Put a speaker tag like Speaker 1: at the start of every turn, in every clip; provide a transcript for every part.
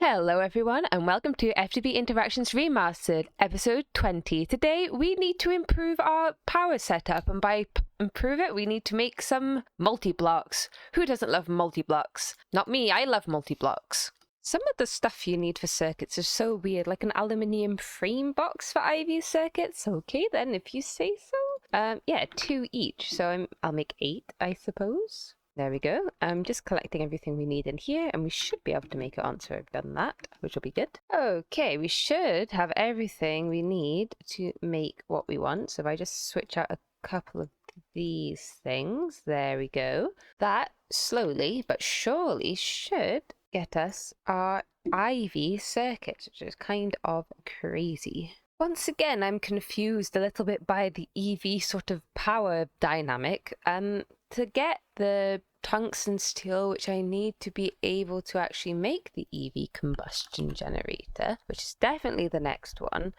Speaker 1: Hello everyone and welcome to FTB Interactions Remastered, episode 20. Today we need to improve our power setup, and by improve it we need to make some multi-blocks. Who doesn't love multi-blocks? Not me, I love multi-blocks. Some of the stuff you need for circuits is so weird, like an aluminium frame box for IV circuits. Okay then, if you say so. Yeah, 2 each, so I'll make 8, I suppose. There we go. I'm just collecting everything we need in here, and we should be able to make it on, so I've done that, which will be good. Okay, we should have everything we need to make what we want. So if I just switch out a couple of these things, there we go. That slowly but surely should get us our IV circuit, which is kind of crazy. Once again, I'm confused a little bit by the EV sort of power dynamic. To get the tungsten steel, which I need to be able to actually make the EV combustion generator, which is definitely the next one.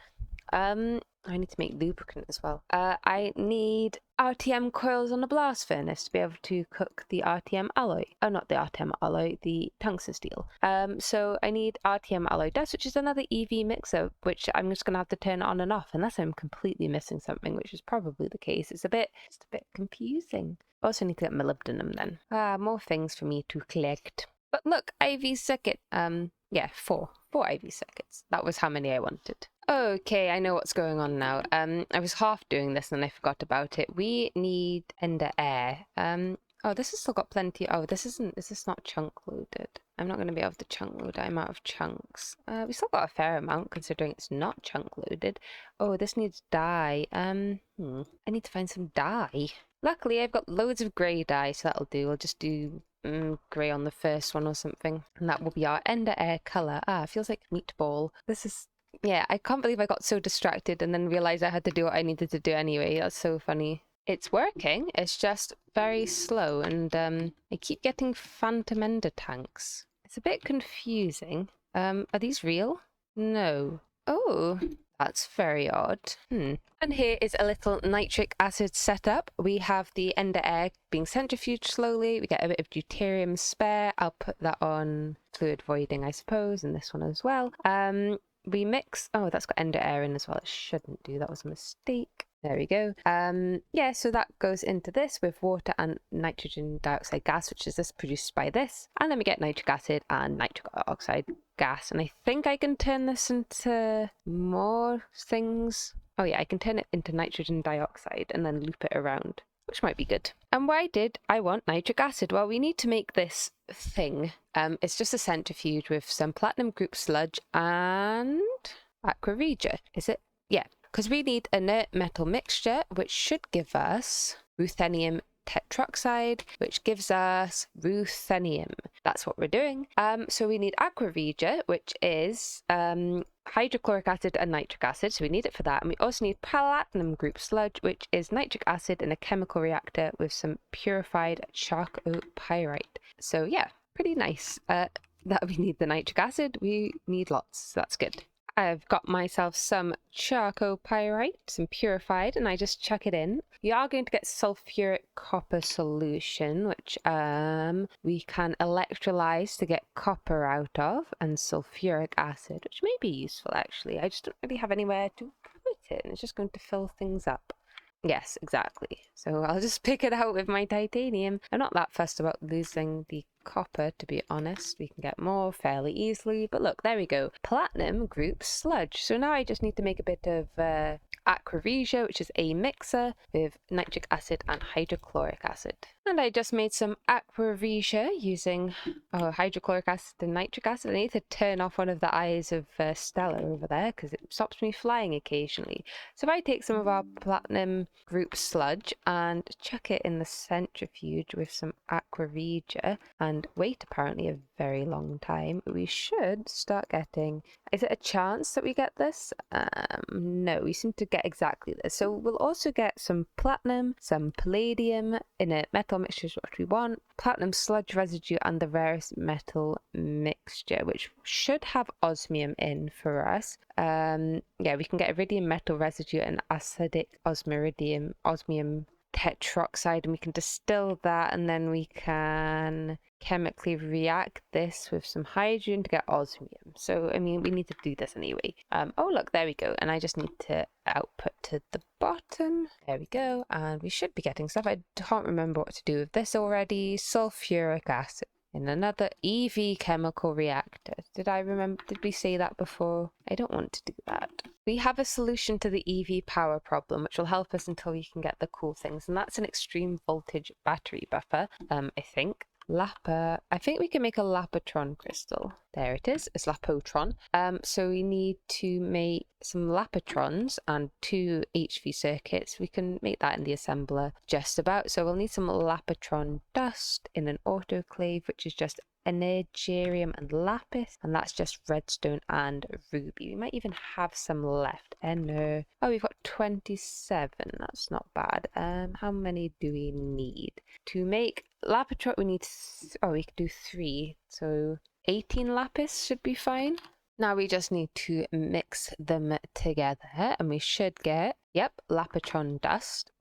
Speaker 1: I need to make lubricant as well. I need RTM coils on a blast furnace to be able to cook the RTM alloy. Oh, not the RTM alloy, the tungsten steel. So I need RTM alloy dust, which is another EV mixer, which I'm just going to have to turn on and off, unless I'm completely missing something, which is probably the case. It's a bit confusing. I also need to get molybdenum then. More things for me to collect. But look, IV circuit. Yeah, 4 IV circuits. That was how many I wanted. Okay, I know what's going on now. I was half doing this and I forgot about it. We need ender air. Oh, this has still got plenty. Oh, this is not chunk loaded. I'm not going to be able to chunk load. I'm out of chunks. We still got a fair amount considering it's not chunk loaded. Oh, this needs dye. I need to find some dye. Luckily, I've got loads of grey dye, so that'll do. I'll just do grey on the first one or something, and that will be our ender air colour. It feels like meatball. This is... yeah, I can't believe I got so distracted and then realised I had to do what I needed to do anyway. That's so funny. It's working, it's just very slow, and I keep getting phantom ender tanks. It's a bit confusing. Are these real? No. Oh, that's very odd. And here is a little nitric acid setup. We have the ender air being centrifuged slowly. We get a bit of deuterium spare. I'll put that on fluid voiding, I suppose, and this one as well. We mix... oh, that's got ender air in as well. It shouldn't do. That was a mistake. There we go. Yeah, so that goes into this with water and nitrogen dioxide gas, which is this produced by this. And then we get nitric acid and nitric oxide gas. And I think I can turn this into more things. Oh yeah, I can turn it into nitrogen dioxide and then loop it around, which might be good. And why did I want nitric acid? Well, we need to make this thing. It's just a centrifuge with some platinum group sludge and aqua regia. Is it? Yeah. Because we need inert metal mixture, which should give us ruthenium tetroxide, which gives us ruthenium. That's what we're doing. So we need aqua regia, which is hydrochloric acid and nitric acid. So we need it for that. And we also need platinum group sludge, which is nitric acid in a chemical reactor with some purified chalcopyrite. So yeah, pretty nice. That we need the nitric acid. We need lots. So that's good. I've got myself some chalcopyrite, some purified, and I just chuck it in. We are going to get sulfuric copper solution, which we can electrolyze to get copper out of, and sulfuric acid, which may be useful actually. I just don't really have anywhere to put it, and it's just going to fill things up. Yes, exactly. So I'll just pick it out with my titanium. I'm not that fussed about losing the copper, to be honest. We can get more fairly easily. But look, there we go. Platinum group sludge. So now I just need to make a bit of aqua regia, which is a mixer with nitric acid and hydrochloric acid. And I just made some aqua regia using hydrochloric acid and nitric acid. I need to turn off one of the eyes of Stella over there because it stops me flying occasionally. So if I take some of our platinum group sludge and chuck it in the centrifuge with some aqua regia and wait apparently a very long time, we should start getting... is it a chance that we get this? No, we seem to get exactly this. So we'll also get some platinum, some palladium in a metal mixture is what we want, platinum sludge residue and the rarest metal mixture, which should have osmium in for us. Yeah, we can get iridium metal residue and acidic osmium tetroxide, and we can distill that, and then we can chemically react this with some hydrogen to get osmium. So, I mean, we need to do this anyway. Oh, look, there we go. And I just need to output to the bottom. There we go. And we should be getting stuff. I can't remember what to do with this already. Sulfuric acid in another EV chemical reactor. Did we say that before? I don't want to do that. We have a solution to the EV power problem, which will help us until we can get the cool things. And that's an extreme voltage battery buffer, I think. I think we can make a Lapotron crystal. There it is. It's Lapotron. So we need to make some Lapotrons and 2 HV circuits. We can make that in the assembler just about. So we'll need some Lapotron dust in an autoclave, which is just energium and lapis, and that's just redstone and ruby. We might even have some left. No. Oh, we've got 27. That's not bad. How many do we need to make Lapotron? We need we could do 3, so 18 lapis should be fine. Now we just need to mix them together, and we should get, yep, Lapotron dust.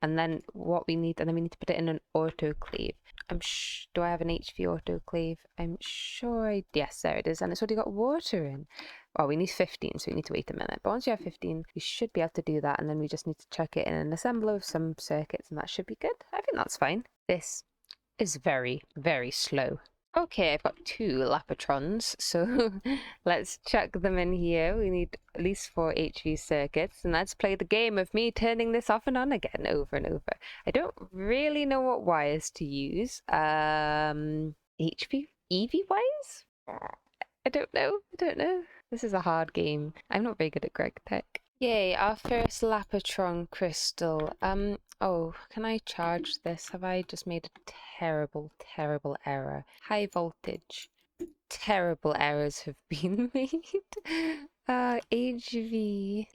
Speaker 1: And then what we need, and then we need to put it in an autoclave. Do I have an HV autoclave? I'm sure yes, there it is. And it's already got water in. Oh, we need 15, so we need to wait a minute. But once you have 15, we should be able to do that. And then we just need to chuck it in an assembler with some circuits, and that should be good. I think that's fine. This is very, very slow. Okay, I've got 2 Lapotrons, so let's chuck them in here. We need at least 4 HV circuits, and let's play the game of me turning this off and on again over and over. I don't really know what wires to use. EV wires? I don't know. This is a hard game. I'm not very good at Greg Tech. Yay, our first Lapotron crystal. Oh, can I charge this? Have I just made a terrible, terrible error? High voltage. Terrible errors have been made. HV,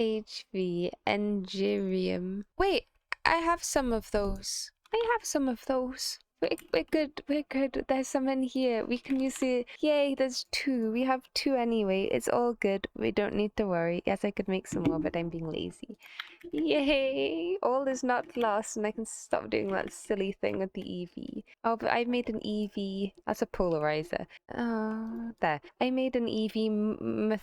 Speaker 1: Engirium. Wait, I have some of those. We're good. There's some in here. We can use it. Yay, there's 2. We have 2 anyway. It's all good. We don't need to worry. Yes, I could make some more, but I'm being lazy. Yay! All is not lost, and I can stop doing that silly thing with the EV. Oh, but I made an EV. That's a polarizer. Oh, there. I made an EV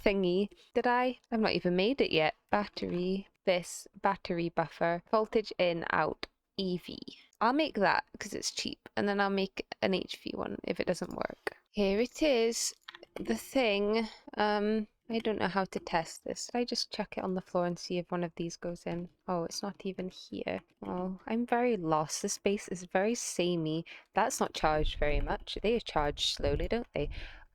Speaker 1: thingy. Did I? I've not even made it yet. Battery. This. Battery buffer. Voltage in, out. EV. I'll make that because it's cheap, and then I'll make an HV one if it doesn't work. Here it is, the thing. I don't know how to test this. Should I just chuck it on the floor and see if one of these goes in? Oh, it's not even here. Oh, I'm very lost. This base is very samey. That's not charged very much. They are charged slowly, don't they?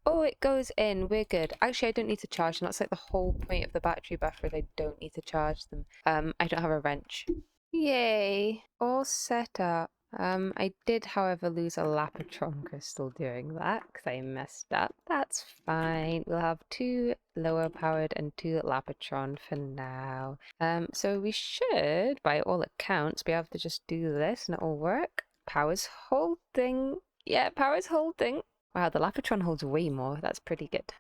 Speaker 1: Oh, it goes in. We're good. Actually, I don't need to charge them. That's like the whole point of the battery buffers. I don't need to charge them. I don't have a wrench. Yay! All set up. I did, however, lose a Lapotron crystal doing that because I messed up. That's fine. We'll have 2 lower powered and 2 Lapotron for now. So we should, by all accounts, be able to just do this and it'll work. Power's holding. Yeah, power's holding. Wow, the Lapotron holds way more. That's pretty good.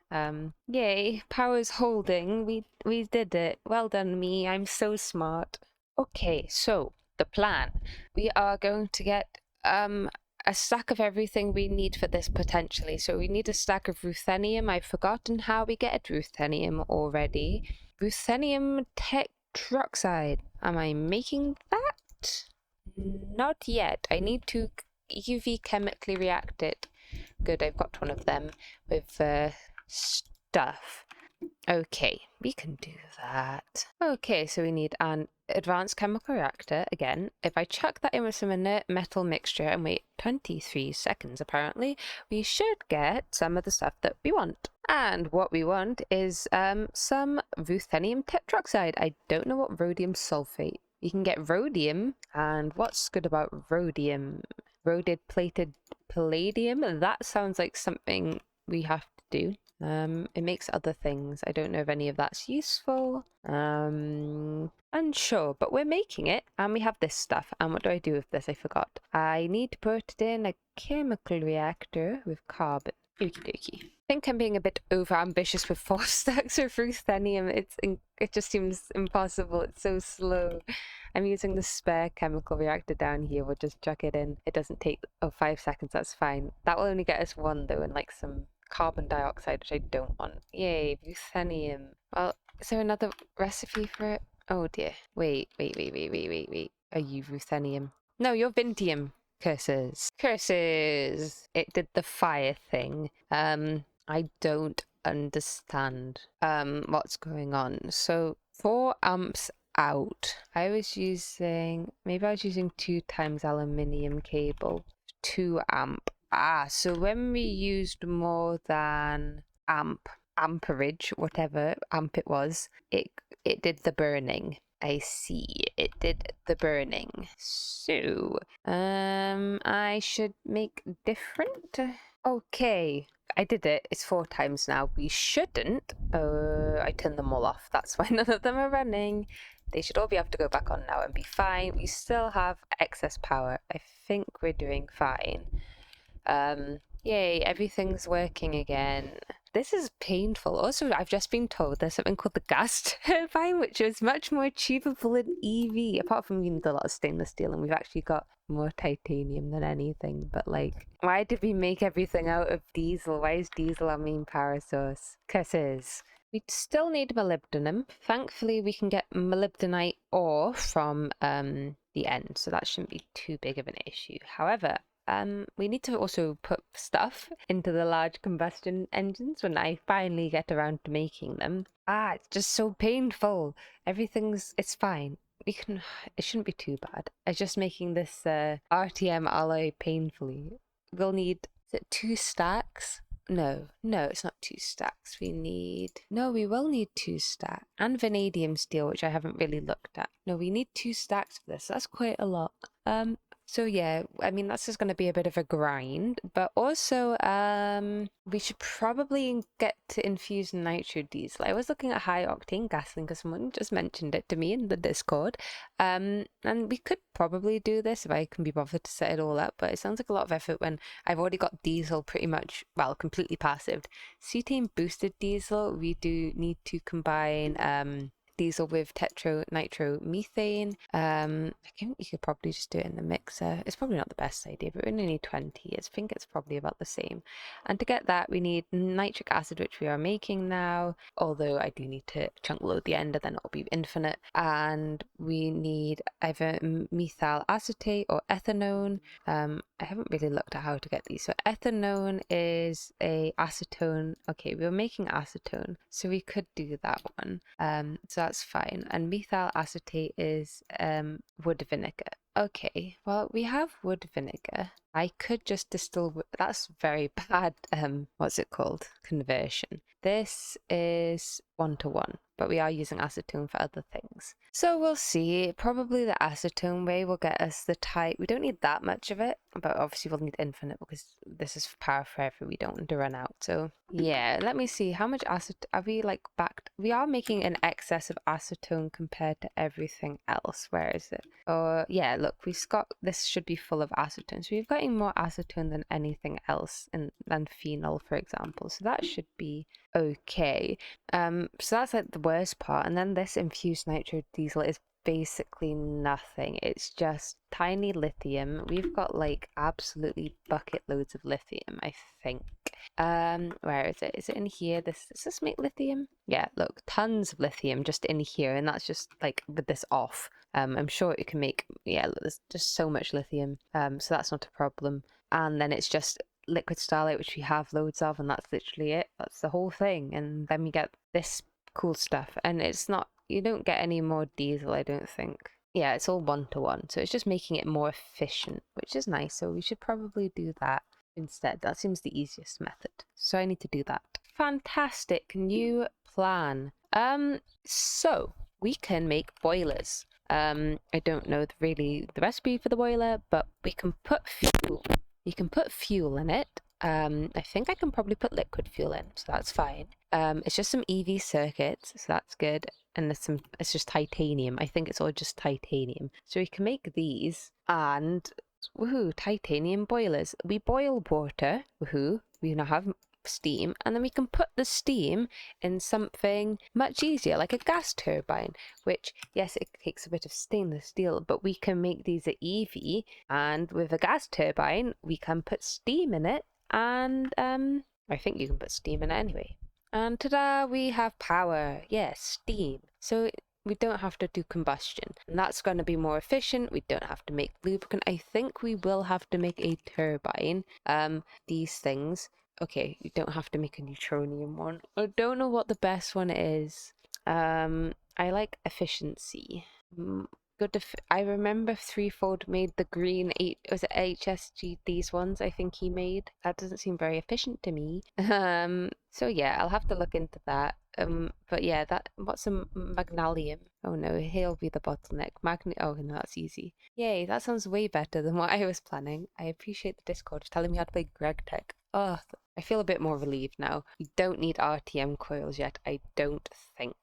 Speaker 1: Yay, power's holding. We did it. Well done, me. I'm so smart. Okay, so the plan. We are going to get a stack of everything we need for this potentially. So we need a stack of ruthenium. I've forgotten how we get ruthenium already. Ruthenium tetroxide. Am I making that? Not yet. I need to UV chemically react it. Good, I've got one of them with stuff. Okay, we can do that. Okay, so we need an advanced chemical reactor again. If I chuck that in with some inert metal mixture and wait 23 seconds apparently, we should get some of the stuff that we want. And what we want is some ruthenium tetroxide. I don't know what rhodium sulfate. You can get rhodium, and what's good about rhodium? Rhodid plated palladium? That sounds like something we have to do. It makes other things. I don't know if any of that's useful. Unsure, but we're making it, and we have this stuff. And what do I do with this? I forgot. I need to put it in a chemical reactor with carbon. Okie dokie. I think I'm being a bit over ambitious with 4 stacks of ruthenium. It just seems impossible. It's so slow. I'm using the spare chemical reactor down here. We'll just chuck it in. It doesn't take 5 seconds. That's fine. That will only get us 1 though, and like some carbon dioxide, which I don't want. Yay, ruthenium. Well, is there another recipe for it? Oh dear. Wait. Are you ruthenium? No, you're vintium. Curses. Curses! It did the fire thing. I don't understand what's going on. So 4 amps out. Maybe I was using 2 times aluminium cable. 2 amp. So when we used more than amperage, whatever amp it was, it did the burning. I see. It did the burning. So, I should make different. Okay, I did it. It's 4 times now. We shouldn't. I turned them all off. That's why none of them are running. They should all be able to go back on now and be fine. We still have excess power. I think we're doing fine. Yay, everything's working again. This is painful. Also, I've just been told there's something called the gas turbine, which is much more achievable in EV. Apart from we need a lot of stainless steel, and we've actually got more titanium than anything. But like, why did we make everything out of diesel? Why is diesel our main power source? Curses. We still need molybdenum. Thankfully, we can get molybdenite ore from the end, so that shouldn't be too big of an issue. However, we need to also put stuff into the large combustion engines when I finally get around to making them. It's just so painful. It's fine. It shouldn't be too bad. It's just making this RTM alloy painfully. We'll need, is it 2 stacks? No, it's not 2 stacks. We will need 2 stacks. And vanadium steel, which I haven't really looked at. No, we need 2 stacks for this. That's quite a lot. So yeah, I mean, that's just going to be a bit of a grind, but also we should probably get to infuse nitro diesel. I was looking at high octane gasoline because someone just mentioned it to me in the Discord, and we could probably do this if I can be bothered to set it all up, but it sounds like a lot of effort when I've already got diesel pretty much, well, completely passive. Cetane boosted diesel, we do need to combine diesel with tetranitromethane. I think you could probably just do it in the mixer. It's probably not the best idea, but we only need 20. I think it's probably about the same. And to get that, we need nitric acid, which we are making now, although I do need to chunk load the end, and then it'll be infinite. And we need either methyl acetate or ethanone. I haven't really looked at how to get these. So ethanone is a acetone. Okay, we were making acetone, so we could do that one. So that's fine. And methyl acetate is wood vinegar. Okay, well, we have wood vinegar. I could just distill. That's very bad. What's it called? Conversion. This is 1-to-1, but we are using acetone for other things. So we'll see. Probably the acetone way will get us the type. We don't need that much of it, but obviously we'll need infinite because this is power forever. We don't want to run out. So yeah, let me see. How much acetone are we like backed? We are making an excess of acetone compared to everything else. Where is it? Yeah, look, this should be full of acetone. So we've got more acetone than anything else, than phenol, for example. So that should be okay. So that's like the worst part. And then this infused nitro diesel is basically nothing. It's just tiny lithium. We've got like absolutely bucket loads of lithium, I think. Where is it? Is it in here? Does this make lithium? Yeah, look, tons of lithium just in here, and that's just like with this off. I'm sure it can make, yeah, look, there's just so much lithium. So that's not a problem. And then it's just liquid starlight, which we have loads of, and that's literally it. That's the whole thing. And then we get this cool stuff, and it's not, you don't get any more diesel, I don't think. Yeah, it's all 1-to-1, so it's just making it more efficient, which is nice. So we should probably do that instead. That seems the easiest method, so I need to do that. Fantastic new plan. So we can make boilers. I don't know really the recipe for the boiler, but we can put fuel. You can put fuel in it. I think I can probably put liquid fuel in, so that's fine. It's just some EV circuits, so that's good. And it's just titanium. I think it's all just titanium. So we can make these, and woohoo, titanium boilers. We boil water. Woohoo. We now have steam, and then we can put the steam in something much easier, like a gas turbine, which, yes, it takes a bit of stainless steel, but we can make these at EV, and with a gas turbine, we can put steam in it, and I think you can put steam in it anyway. And ta-da, we have power. Yes, steam. So we don't have to do combustion, and that's going to be more efficient. We don't have to make lubricant. I think we will have to make a turbine. These things. Okay, you don't have to make a neutronium one. I don't know what the best one is. I like efficiency. I remember Threefold made the green was it HSG, these ones I think he made. That doesn't seem very efficient to me. So yeah, I'll have to look into that. But yeah, what's a magnalium? Oh no, he'll be the bottleneck. Oh no, that's easy. Yay, that sounds way better than what I was planning. I appreciate the Discord telling me how to play GregTech. Oh, I feel a bit more relieved now. We don't need RTM coils yet, I don't think.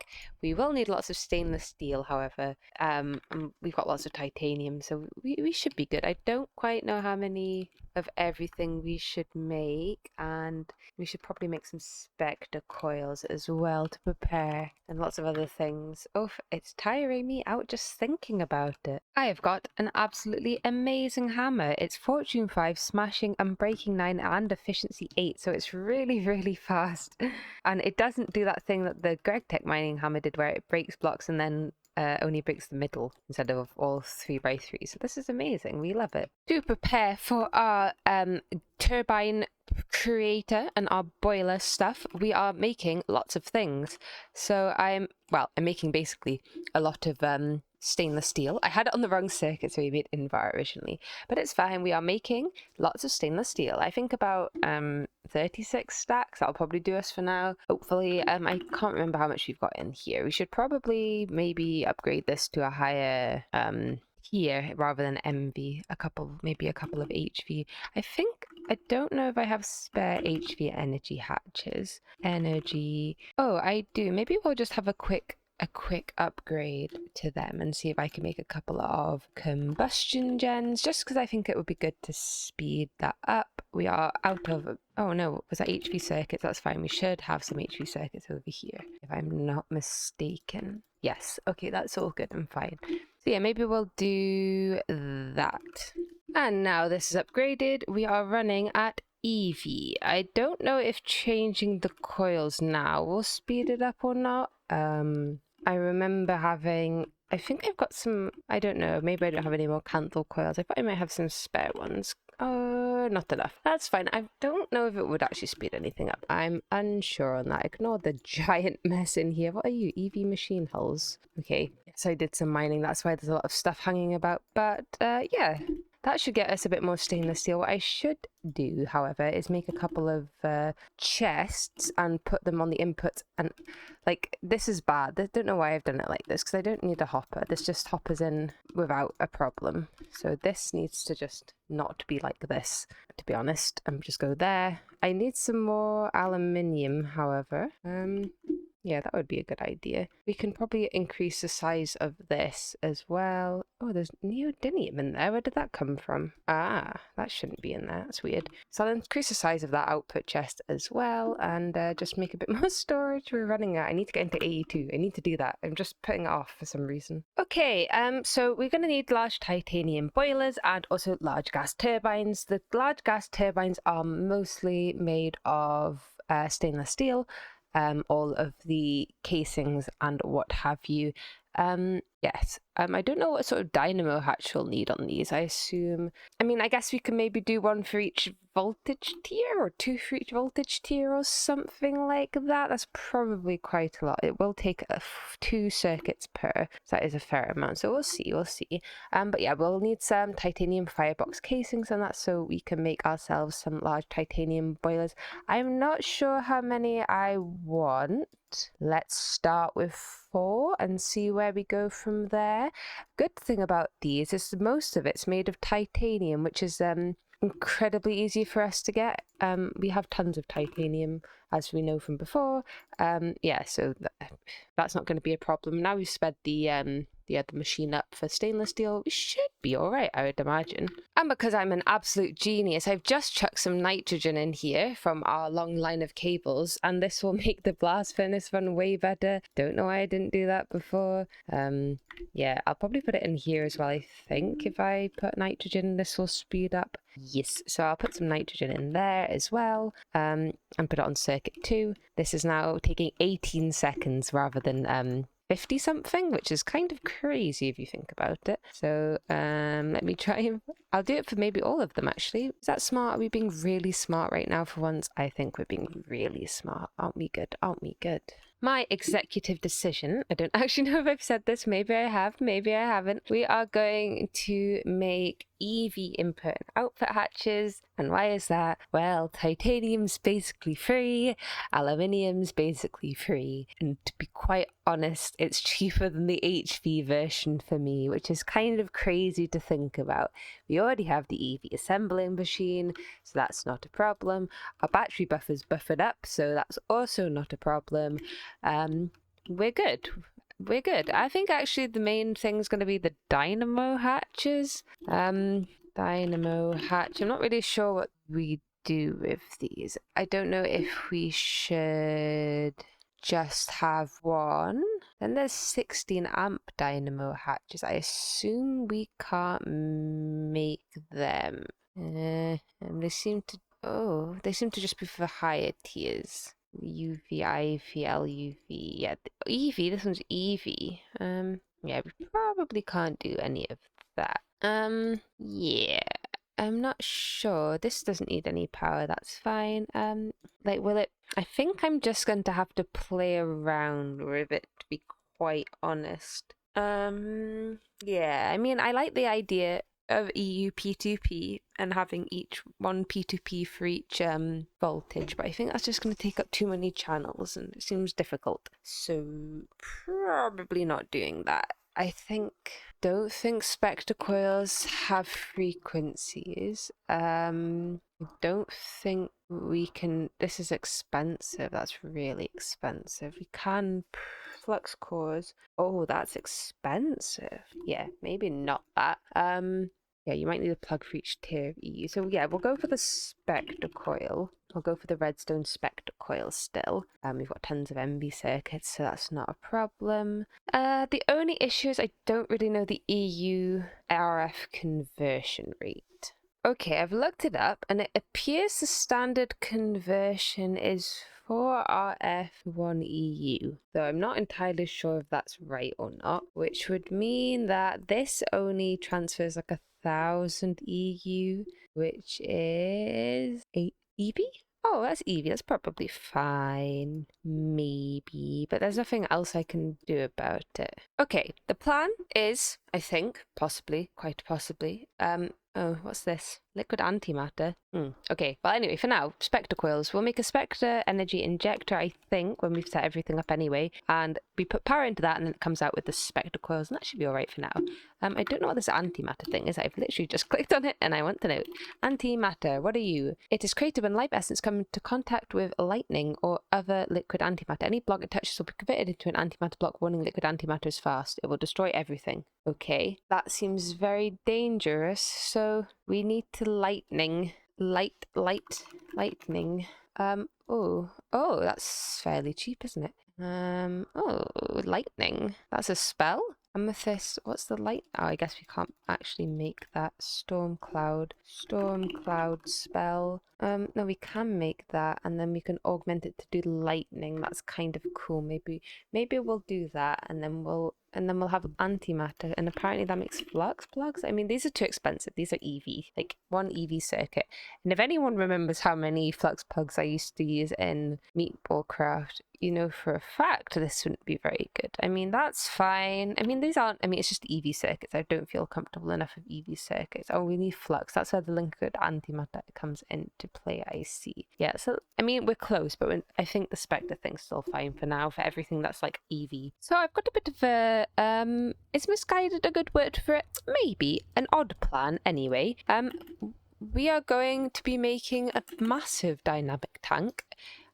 Speaker 1: We will need lots of stainless steel, however. And we've got lots of titanium, so we should be good. I don't quite know how many of everything we should make, and we should probably make some Spectre coils as well to prepare, and lots of other things. Oh, it's tiring me out just thinking about it. I have got an absolutely amazing hammer. It's Fortune 5, smashing and breaking 9, and efficiency 8, so it's really, really fast. And it doesn't do that thing that the GregTech mining hammer did, where it breaks blocks and then only breaks the middle instead of all 3x3. So this is amazing. We love it. To prepare for our turbine creator and our boiler stuff, we are making lots of things. So I'm making basically a lot of stainless steel. I had it on the wrong circuit, so we made Invar originally, but it's fine. We are making lots of stainless steel. I think about 36 stacks. That'll probably do us for now, hopefully. I can't remember how much we've got in here. We should probably maybe upgrade this to a higher here rather than MV, maybe a couple of HV. I don't know if I have spare HV energy hatches. Oh, I do. Maybe we'll just have a quick upgrade to them and see if I can make a couple of combustion gens, just because I think it would be good to speed that up. We are out of, oh no, was that HV circuits? That's fine. We should have some HV circuits over here, if I'm not mistaken. Yes, okay, that's all good and fine. So yeah, maybe we'll do that. And now this is upgraded. We are running at EV. I don't know if changing the coils now will speed it up or not. I remember I think I've got some, I don't know, maybe I don't have any more Canthal coils. I thought I might have some spare ones. Oh, not enough. That's fine. I don't know if it would actually speed anything up. I'm unsure on that. Ignore the giant mess in here. What are you, EV machine hulls? Okay, yes, I did some mining. That's why there's a lot of stuff hanging about. But yeah, that should get us a bit more stainless steel. What I should do, however, is make a couple of chests and put them on the inputs. And like, this is bad. I don't know why I've done it like this, because I don't need a hopper. This just hoppers in without a problem. So this needs to just not be like this, to be honest. Just go there. I need some more aluminium, however. Yeah, that would be a good idea. We can probably increase the size of this as well. Oh, there's neodymium in there. Where did that come from? Ah, that shouldn't be in there. That's weird. So I'll increase the size of that output chest as well, and just make a bit more storage. We're running out. I need to get into AE2. I need to do that. I'm just putting it off for some reason. Okay, so we're going to need large titanium boilers and also large gas turbines. The large gas turbines are mostly made of stainless steel. All of the casings and what have you. Yes. I don't know what sort of dynamo hatch we'll need on these. I guess we can maybe do one for each voltage tier, or two for each voltage tier, or something like that. That's probably quite a lot. It will take 2 circuits per, so that is a fair amount. So we'll see. But yeah, we'll need some titanium firebox casings, and that's so we can make ourselves some large titanium boilers. I'm not sure how many I want. Let's start with 4 and see where we go from there. Good thing about these is most of it's made of titanium, which is incredibly easy for us to get. We have tons of titanium, as we know from before. Yeah, so that's not going to be a problem. Now we've sped the the other machine up for stainless steel, we should be all right, I would imagine. And because I'm an absolute genius, I've just chucked some nitrogen in here from our long line of cables, and this will make the blast furnace run way better. Don't know why I didn't do that before. Yeah, I'll probably put it in here as well, I think. If I put nitrogen, this will speed up. Yes, so I'll put some nitrogen in there as well, and put it on circuit 2. This is now taking 18 seconds rather than 50 something, which is kind of crazy if you think about it. So let me try and I'll do it for maybe all of them actually. Is that smart? Are we being really smart right now for once? I think we're being really smart. Aren't we good? Aren't we good? My executive decision, I don't actually know if I've said this, maybe I have, maybe I haven't. We are going to make EV input and output hatches. And why is that? Well, titanium's basically free, aluminium's basically free, and to be quite honest, it's cheaper than the HV version for me, which is kind of crazy to think about. We already have the EV assembling machine, so that's not a problem. Our battery buffer's buffered up, so that's also not a problem. We're good. We're good. I think actually the main thing is going to be the dynamo hatches. Dynamo hatch. I'm not really sure what we do with these. I don't know if we should just have one. Then there's 16 amp dynamo hatches. I assume we can't make them. They seem to just be for higher tiers. UV, IV, LUV. Yeah, EV. This one's EV. Yeah, we probably can't do any of that. Yeah. I'm not sure. This doesn't need any power. That's fine. Like, will it? I think I'm just going to have to play around with it, to be quite honest. Yeah. I mean, I like the idea of EU P2P and having each one P2P for each voltage, but I think that's just going to take up too many channels and it seems difficult, so probably not doing that. Don't think spectre coils have frequencies. I don't think we can. This is expensive. That's really expensive. We can flux cores. Oh, that's expensive. Yeah, maybe not that. Yeah, you might need a plug for each tier of EU. So yeah, we'll go for the spectre coil. We'll go for the redstone spectre coil still. We've got tons of MV circuits, so that's not a problem. The only issue is I don't really know the EU RF conversion rate. Okay, I've looked it up and it appears the standard conversion is 4RF1EU, though I'm not entirely sure if that's right or not, which would mean that this only transfers like 1000 EU, which is 8 EV? Oh, that's EV. That's probably fine. Maybe. But there's nothing else I can do about it. Okay, the plan is, I think, possibly, quite possibly, oh, what's this? Liquid antimatter. Okay, well anyway, for now, spectre coils. We'll make a spectre energy injector, I think, when we've set everything up anyway. And we put power into that and then it comes out with the spectre coils, and that should be alright for now. I don't know what this antimatter thing is. I've literally just clicked on it and I want to know. Antimatter, what are you? It is created when light essence come into contact with lightning or other liquid antimatter. Any block it touches will be converted into an antimatter block. Warning, liquid antimatter is fast. It will destroy everything. Okay, that seems very dangerous, so we need to lightning. Oh, that's fairly cheap, isn't it? Oh, lightning. That's a spell? Amethyst, what's the light? Oh, I guess we can't actually make that. Storm cloud spell. No, we can make that and then we can augment it to do lightning. That's kind of cool. Maybe we'll do that and then we'll have antimatter, and apparently that makes flux plugs. I mean, these are too expensive. These are EV, like one EV circuit. And if anyone remembers how many flux plugs I used to use in Meatball Craft, you know for a fact this wouldn't be very good. I mean, that's fine. I mean, these aren't, I mean, it's just EV circuits. I don't feel comfortable enough with EV circuits. Oh, we need flux. That's where the liquid antimatter comes into play, I see. Yeah, so, I mean, we're close, but I think the spectre thing's still fine for now, for everything that's like EV. So I've got a bit of a, is misguided a good word for it? Maybe. An odd plan, anyway. we are going to be making a massive dynamic tank.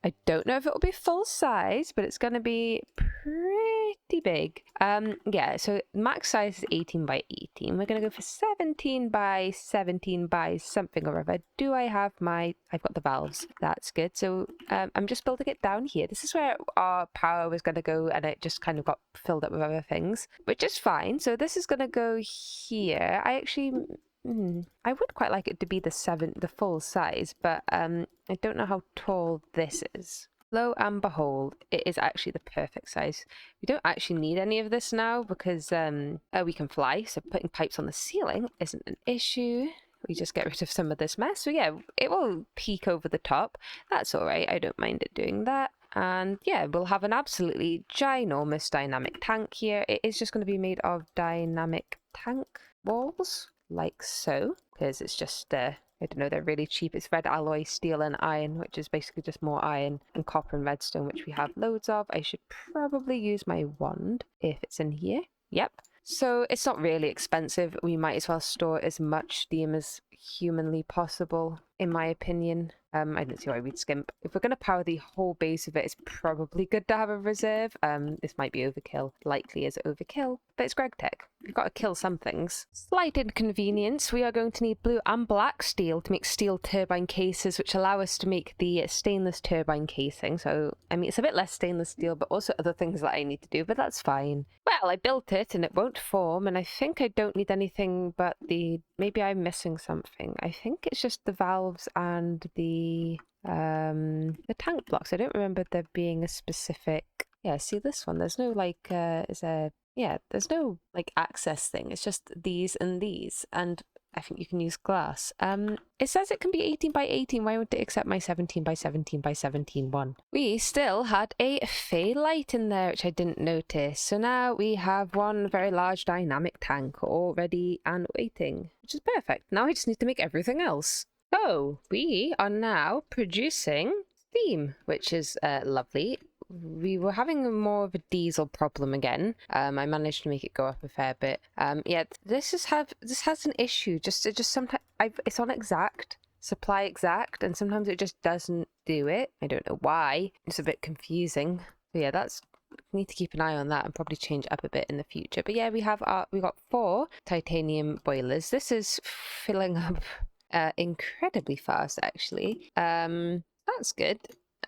Speaker 1: I don't know if it will be full size, but it's going to be pretty big. Yeah, so max size is 18 by 18. We're going to go for 17 by 17 by something or other. Do I have my... I've got the valves. That's good. So I'm just building it down here. This is where our power was going to go, and it just kind of got filled up with other things, which is fine. So this is going to go here. I actually... I would quite like it to be the full size, but I don't know how tall this is. Lo and behold, it is actually the perfect size. We don't actually need any of this now because we can fly, so putting pipes on the ceiling isn't an issue. We just get rid of some of this mess. So yeah, it will peak over the top. That's all right. I don't mind it doing that. And yeah, we'll have an absolutely ginormous dynamic tank here. It is just going to be made of dynamic tank walls, like so, because it's just I don't know, they're really cheap. It's red alloy steel and iron, which is basically just more iron, and copper and redstone, which we have loads of. I should probably use my wand if it's in here. Yep. So it's not really expensive. We might as well store as much steam as humanly possible, in my opinion. I don't see why we'd skimp. If we're going to power the whole base of it, it's probably good to have a reserve. This might be overkill. Likely is overkill, but it's Greg Tech. We've got to kill some things. Slight inconvenience. We are going to need blue and black steel to make steel turbine cases, which allow us to make the stainless turbine casing. So, I mean, it's a bit less stainless steel, but also other things that I need to do, but that's fine. Well, I built it and it won't form, and I think I don't need anything but the... Maybe I'm missing something. I think it's just the valves and the tank blocks. I don't remember there being a specific... Yeah, see this one? There's no like there's no like access thing. It's just these and these, and I think you can use glass. It says it can be 18 by 18. Why won't it accept my 17 by 17 by 17 one? We still had a fey light in there, which I didn't notice. So now we have one very large dynamic tank all ready and waiting, which is perfect. Now I just need to make everything else. So we are now producing steam, which is lovely. We were having more of a diesel problem again. I managed to make it go up a fair bit. Yeah, this has an issue. It just sometimes it's on exact supply exact, and sometimes it just doesn't do it. I don't know why. It's a bit confusing. So yeah, we need to keep an eye on that and probably change it up a bit in the future. But yeah, we got 4 titanium boilers. This is filling up incredibly fast, actually. That's good.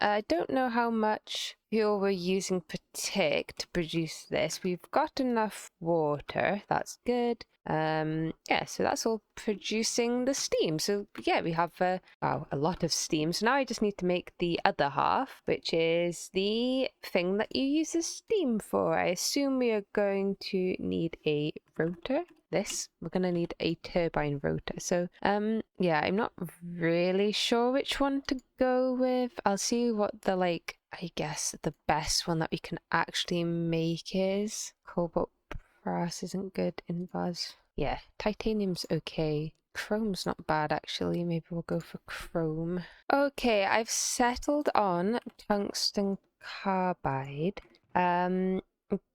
Speaker 1: I don't know how much fuel we're using per tick to produce this. We've got enough water. That's good. Yeah, so that's all producing the steam. So yeah, we have a lot of steam. So now I just need to make the other half, which is the thing that you use the steam for. I assume we are going to need a rotor. We're going to need a turbine rotor. So yeah, I'm not really sure which one to go with. I'll see what I guess the best one that we can actually make is. Cobalt brass isn't good in Buzz. Yeah, titanium's okay. Chrome's not bad, actually. Maybe we'll go for chrome. Okay, I've settled on tungsten carbide.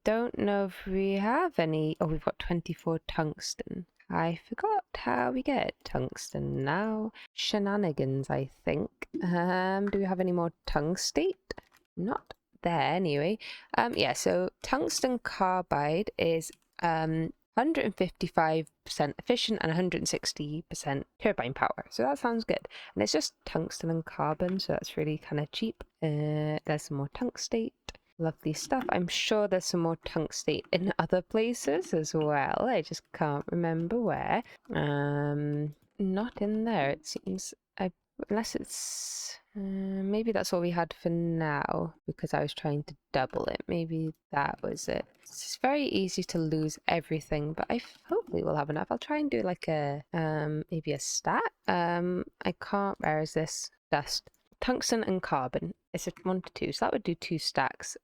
Speaker 1: Don't know if we have any. Oh, we've got 24 tungsten. I forgot how we get tungsten now. Shenanigans, I think. Do we have any more tungstate? Not there, anyway. Yeah, so tungsten carbide is 155% efficient and 160% turbine power. So that sounds good. And it's just tungsten and carbon, so that's really kind of cheap. There's some more tungstate. Lovely stuff. I'm sure there's some more tungstate in other places as well. I just can't remember where. Not in there, it seems. Unless it's... maybe that's all we had for now, because I was trying to double it. Maybe that was it. It's very easy to lose everything, but I hopefully will have enough. I'll try and do like a... maybe a stack? I can't... Where is this? Dust. Tungsten and carbon. It's a 1 to 2, so that would do 2 stacks.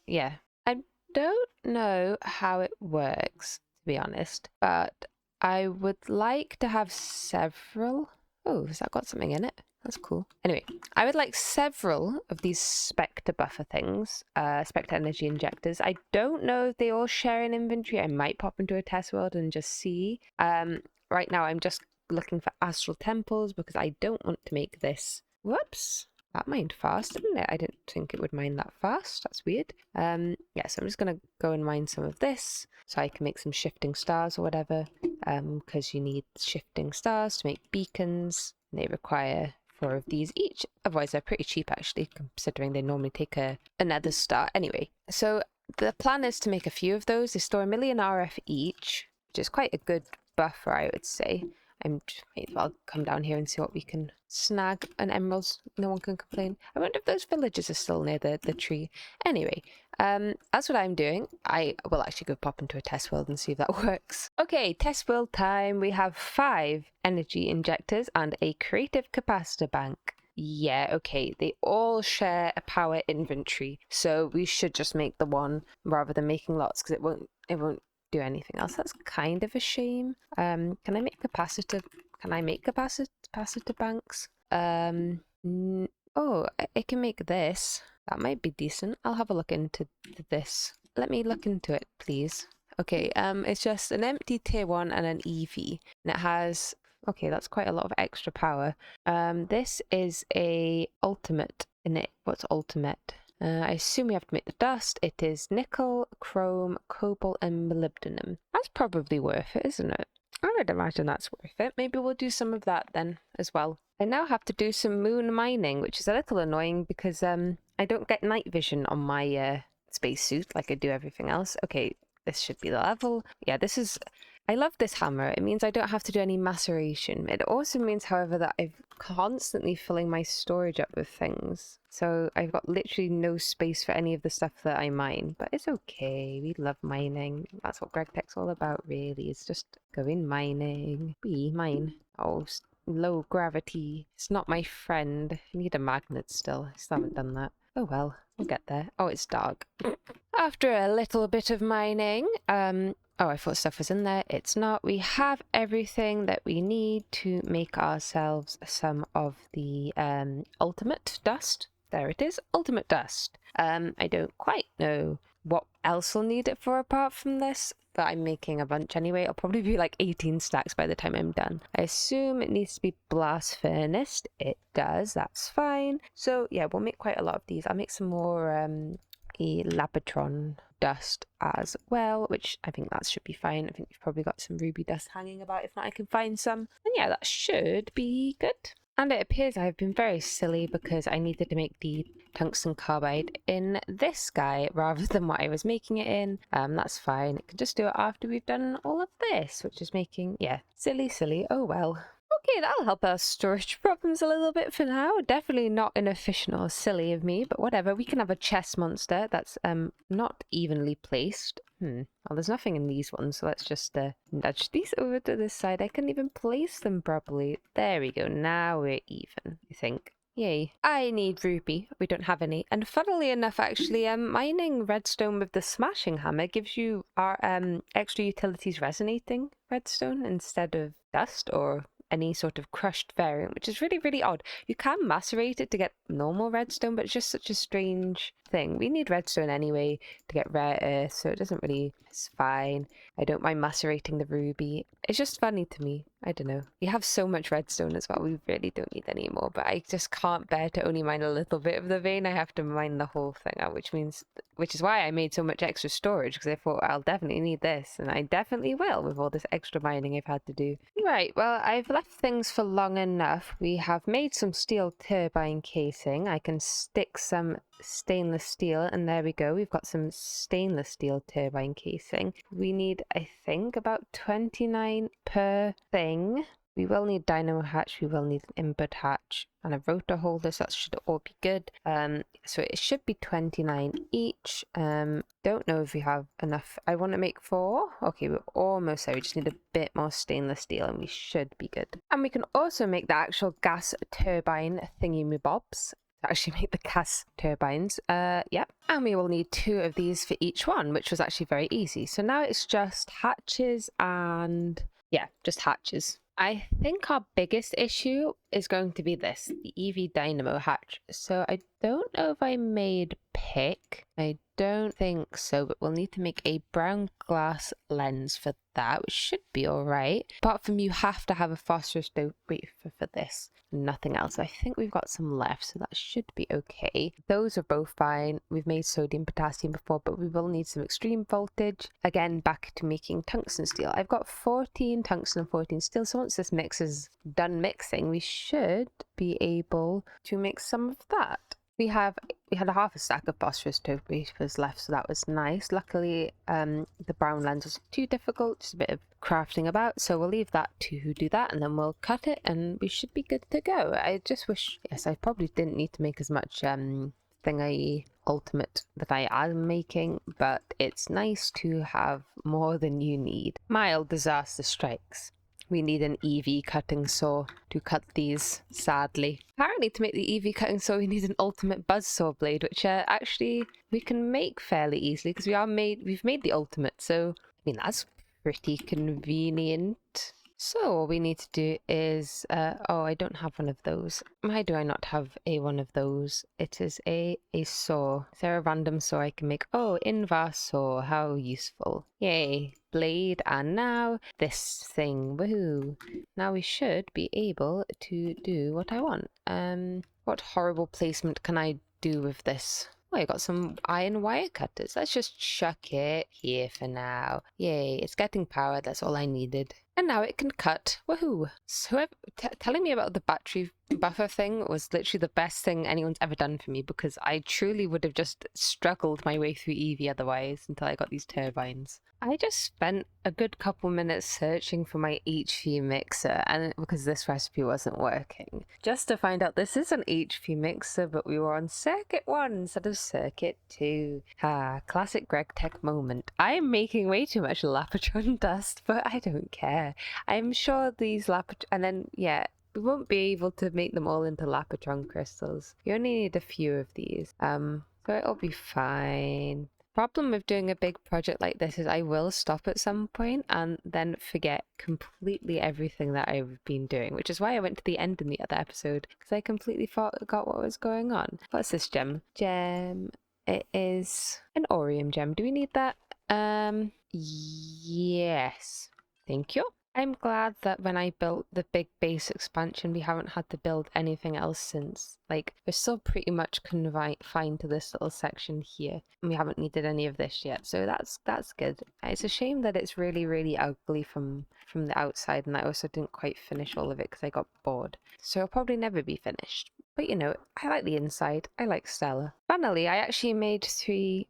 Speaker 1: Yeah. I don't know how it works, to be honest, but I would like to have several... Oh, has that got something in it? That's cool. Anyway, I would like several of these Spectre buffer things, Spectre energy injectors. I don't know if they all share an inventory. I might pop into a test world and just see. Right now, I'm just looking for astral temples because I don't want to make this. Whoops. That mined fast, didn't it? I didn't think it would mine that fast. That's weird. Yeah, so I'm just going to go and mine some of this so I can make some shifting stars or whatever. Because you need shifting stars to make beacons. They require 4 of these each. Otherwise, they're pretty cheap, actually, considering they normally take a nether star. Anyway, so the plan is to make a few of those. They store 1 million RF each, which is quite a good buffer, I would say. I'll come down here and see what we can snag. And emeralds, no one can complain. I wonder if those villagers are still near the tree. Anyway, that's what I'm doing. I will actually go pop into a test world and see if that works. Okay, test world time. We have 5 energy injectors and a creative capacitor bank. Yeah, okay, they all share a power inventory, so we should just make the one rather than making lots, because it won't do anything else. That's kind of a shame. Can I make capacitor banks? Oh, I can make this. That might be decent. I'll have a look into this. Let me look into it, please. Okay, it's just an empty tier 1 and an EV, and it has, okay, that's quite a lot of extra power. This is a ultimate in it. What's ultimate? I assume we have to make the dust. It is nickel, chrome, cobalt, and molybdenum. That's probably worth it, isn't it? I would imagine that's worth it. Maybe we'll do some of that then as well. I now have to do some moon mining, which is a little annoying because I don't get night vision on my spacesuit like I do everything else. Okay, this should be the level. Yeah, this is... I love this hammer. It means I don't have to do any maceration. It also means, however, that I'm constantly filling my storage up with things. So I've got literally no space for any of the stuff that I mine. But it's okay. We love mining. That's what GregTech's all about, really. It's just going mining. We mine. Oh, low gravity. It's not my friend. I need a magnet still. I still haven't done that. Oh well, we'll get there. Oh, it's dark. After a little bit of mining, oh, I thought stuff was in there. It's not. We have everything that we need to make ourselves some of the ultimate dust. There it is, ultimate dust. I don't quite know what else we'll need it for apart from this, but I'm making a bunch anyway. It'll probably be like 18 stacks by the time I'm done. I assume it needs to be blast furnace. It does, that's fine. So yeah, we'll make quite a lot of these. I'll make some more Lapatron dust as well, which I think that should be fine. I think we've probably got some ruby dust hanging about. If not, I can find some. And yeah, that should be good. And it appears I've been very silly because I needed to make the tungsten carbide in this guy rather than what I was making it in. That's fine. I can just do it after we've done all of this, which is making, yeah, silly. Oh well. Okay, that'll help our storage problems a little bit for now. Definitely not inefficient or silly of me, but whatever. We can have a chest monster that's not evenly placed. Well, there's nothing in these ones, so let's just nudge these over to this side. I couldn't even place them properly. There we go. Now we're even, I think. Yay. I need ruby. We don't have any. And funnily enough, actually, mining redstone with the smashing hammer gives you our extra utilities resonating redstone instead of dust or any sort of crushed variant, which is really odd. You can macerate it to get normal redstone, but it's just such a strange thing. We need redstone anyway to get rare earth, so it doesn't really... It's fine. I don't mind macerating the ruby. It's just funny to me. I don't know. We have so much redstone as well. We really don't need any more, but I just can't bear to only mine a little bit of the vein. I have to mine the whole thing out, which is why I made so much extra storage, because I thought I'll definitely need this, and I definitely will with all this extra mining I've had to do. Right, well, I've left things for long enough. We have made some steel turbine casing. I can stick some stainless steel, and there we go. We've got some stainless steel turbine casing. We need, I think, about 29 per thing. We will need dynamo hatch, we will need an input hatch and a rotor holder, so that should all be good. So it should be 29 each. Don't know if we have enough. I want to make 4. Okay, we're almost there. We just need a bit more stainless steel and we should be good. And we can also make the actual gas turbine thingy-me-bobs. Actually make the gas turbines. Yeah, and we will need 2 of these for each one, which was actually very easy. So now it's just hatches and yeah, just hatches. I think our biggest issue is going to be this, the EV dynamo hatch. So I don't know if I made pick. I don't think so, but we'll need to make a brown glass lens for that, which should be all right. Apart from you have to have a phosphorus wafer for this, nothing else. I think we've got some left, so that should be okay. Those are both fine. We've made sodium potassium before, but we will need some extreme voltage. Again, back to making tungsten steel. I've got 14 tungsten and 14 steel, so once this mix is done mixing, we should be able to make some of that. We had a half a stack of phosphorus wafers left, so that was nice. Luckily, the brown lens was too difficult, just a bit of crafting about, so we'll leave that to do that, and then we'll cut it, and we should be good to go. I just wish, yes, I probably didn't need to make as much thingy ultimate that I am making, but it's nice to have more than you need. Mild disaster strikes. We need an EV cutting saw to cut these, sadly. Apparently to make the EV cutting saw we need an ultimate buzzsaw blade, which actually we can make fairly easily because we've made the ultimate, so I mean that's pretty convenient. So all we need to do is, oh, I don't have one of those. Why do I not have one of those? It is a saw. Is there a random saw I can make? Oh, inverse saw, how useful. Yay, blade, and now this thing, woohoo. Now we should be able to do what I want. What horrible placement can I do with this? Oh, I got some iron wire cutters. Let's just chuck it here for now. Yay, it's getting power, that's all I needed. And now it can cut. Woohoo! So telling me about the battery buffer thing was literally the best thing anyone's ever done for me, because I truly would have just struggled my way through EV otherwise until I got these turbines. I just spent a good couple minutes searching for my HV mixer, and because this recipe wasn't working, just to find out this is an HV mixer, but we were on circuit 1 instead of circuit 2. Classic GregTech moment. I'm making way too much Lapotron dust, but I don't care. I'm sure these and then, yeah, we won't be able to make them all into Lapotron crystals. You only need a few of these, so it'll be fine. Problem with doing a big project like this is I will stop at some point and then forget completely everything that I've been doing, which is why I went to the end in the other episode, because I completely forgot what was going on. What's this gem? It is an Orium gem. Do we need that? Yes. Thank you. I'm glad that when I built the big base expansion, we haven't had to build anything else since. Like, we're still pretty much confined to this little section here, and we haven't needed any of this yet, so that's good. It's a shame that it's really, really ugly from the outside, and I also didn't quite finish all of it because I got bored. So it'll probably never be finished. But you know, I like the inside. I like Stella. Finally, I actually made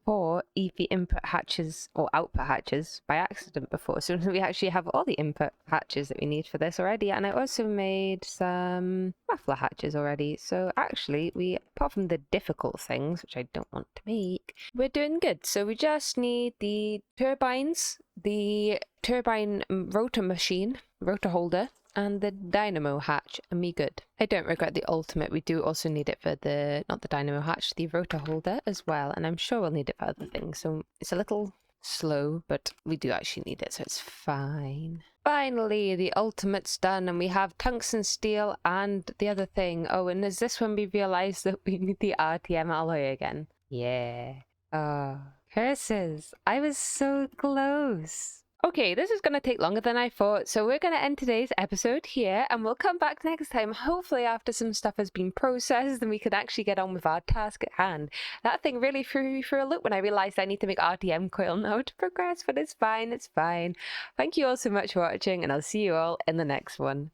Speaker 1: 4 EV input hatches or output hatches by accident before. So we actually have all the input hatches that we need for this already. And I also made some muffler hatches already. So actually, apart from the difficult things, which I don't want to make, we're doing good. So we just need the turbines, the turbine rotor machine, rotor holder, and the dynamo hatch, and we good. I don't regret the ultimate. We do also need it for not the dynamo hatch, the rotor holder as well, and I'm sure we'll need it for other things, so it's a little slow, but we do actually need it, so it's fine. Finally, the ultimate's done, and we have tungsten steel and the other thing. Oh, and is this when we realize that we need the RTM alloy again? Yeah. Oh, curses. I was so close. Okay, this is going to take longer than I thought, so we're going to end today's episode here, and we'll come back next time, hopefully after some stuff has been processed and we can actually get on with our task at hand. That thing really threw me for a loop when I realised I need to make RTM coil now to progress, but it's fine, it's fine. Thank you all so much for watching, and I'll see you all in the next one.